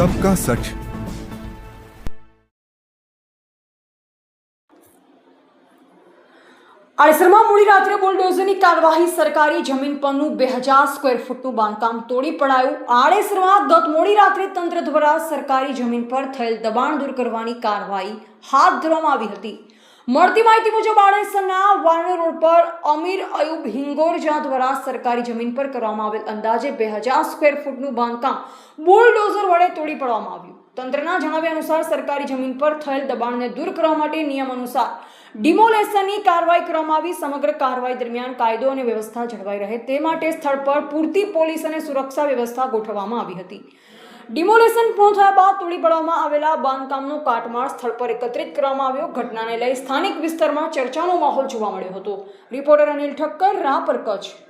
सबका सच। આડેસરમાં મોડી રાત્રે બુલડોઝરની કાર્યવાહી સરકારી જમીન પરનું 2000 સ્ક્વેર ફૂટનું બાંધકામ તોડી પડાયું। આડેસરમાં ગત મોડી રાત્રે તંત્ર દ્વારા સરકારી જમીન પર થયેલ દબાણ દૂર કરવાની કાર્યવાહી હાથ ધરવામાં આવી હતી। મળતી માહિતી મુજબ આડેસરના વારણો રોડ પર અમીર અયુબ હિંગોરજા દ્વારા સરકારી જમીન પર કરવામાં આવેલ અંદાજે 2000 સ્ક્વેર ફૂટનું બાંધકામ બુલડોઝર વડે તોડી પાડવામાં આવ્યું। તંત્રના જણાવ્યા અનુસાર સરકારી જમીન પર થયેલ દબાણને દૂર કરવા માટે નિયમ અનુસાર ડિમોલેશનની કાર્યવાહી કરવામાં આવી। સમગ્ર કાર્યવાહી દરમિયાન કાયદો અને વ્યવસ્થા જળવાઈ રહે તે માટે સ્થળ પર પૂરતી પોલીસ અને સુરક્ષા વ્યવસ્થા ગોઠવવામાં આવી હતી। ડિમોલેશન પૂર્ણ થયા બાદ તોડી પાડવામાં આવેલા બાંધકામનો કાટમાળ સ્થળ પર એકત્રિત કરવામાં આવ્યો। ઘટનાને લઈ સ્થાનિક વિસ્તારમાં ચર્ચાનો માહોલ જોવા મળ્યો હતો। રિપોર્ટર અનિલ ઠક્કર, રાપર, કચ્છ।